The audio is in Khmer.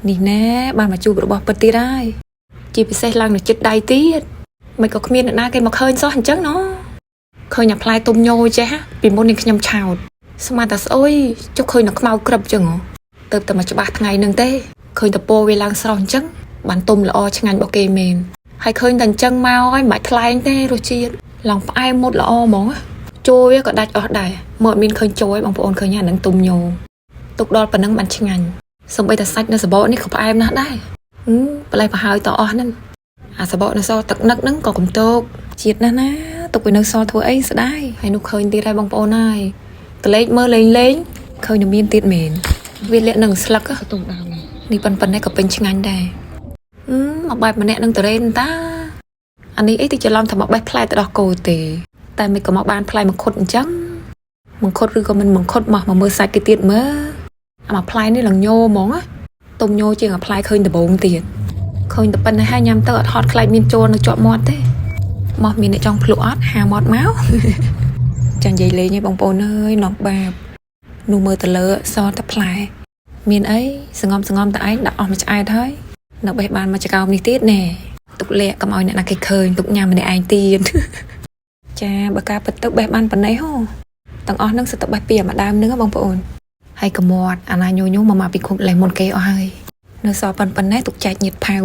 នេះណែបានមកជួបរបស់ពិតទៀតហើយជាពិសេសឡើងនៅចិត្តដៃទៀតមិនក៏គ្មានអ្នកណាគេមកឃើញសោះអញ្ចឹងណ៎ឃើញតែផ្លែទុំញោចេះពីមុននេះខ្ញុំឆោតស្មានតែស្អុយចុះឃើញតែខ្មៅក្រឹបអញ្ចឹងហ៎ទៅតែមកច្បាស់ថ្ងៃហ្នឹងទេឃើញតែពោវាឡើងស្រស់អញ្ចឹងបានទុំល្អឆ្ងាញ់របស់គេមែនហើយឃើញតែអញ្ចឹងមកហើយមិនថ្លែងទេរសជាតិឡងផ្អែមមុតល្អហ្មងចូលវាក៏ដាច់អស់ដែរមើលអត់មានឃើញចូលឯងបងប្អូនឃើញអានឹងទុំញោទុកដល់ប៉ុណ្ណឹងបានឆ្ងាញ់សូម្បីតែសាច់នៅសបកនេះក៏ផ្អែមណាស់ដែរប្លែកប្រហើយតអស់ហ្នឹងអាសបកនៅសទឹកនឹកហ្នឹងក៏កំតោកជាតិណាស់ណាទុកវានៅសធ្វើអីស្ដាយហើយនោះឃើញទៀតហើយបងប្អូនហើយកលេចមើលលេងឃើញតែមានទៀតមែនវាលាក់នឹងស្លឹកទុំដើមនេះប៉ុណ្ណេះក៏ពេញឆ្ងាញ់ដែរមកបែបម្នាក់នឹងតរ៉េនតាអានេះអីទីច្រឡំថាមកបេះផ្លែទៅដោះគោទេតែមិនក៏មកបានផ្លែមង្ឃុតអញ្ចឹងមង្ឃុតឬក៏មិនមង្ឃុតមកមើលសាច់គេទៀតមើលអាមកផ្លែនេះឡើងញោហ្មងណាទុំញោជាងអាផ្លែឃើញដំបងទៀតឃើញតែប៉ុណ្ណេះហើយញ៉ាំទៅអត់ហត់ខ្លាចមានចូលនៅជាប់មាត់ទេមកមានអ្នកចង់ភ្លក់អត់ហាមាត់មកចានិយាយលេងឯងបងប្អូនអើយណោះបាបនោះមើលទៅលើសតែផ្លែមានអីសងំតែឯងដាក់អស់មួយឆ្អែតហើយនៅបេះបានមកចកោមនេះទៀតណែទុកលាក់កុំឲ្យអ្នកណាគេឃើញទុកញ៉ាំម្នាក់ឯងទៀតចាបើការពិតទៅបេះបានប៉ុណ្ណេះហ៎ទាំងអស់ហ្នឹងសិតទៅបេះពីអាម្ដើមហ្នឹងបងប្អូនហើយកមាត់អាណាញោមកពីគុំលេះមុនគេអស់ហើយនៅសល់ប៉ុណ្ណេះទុកចែកញាតផៅ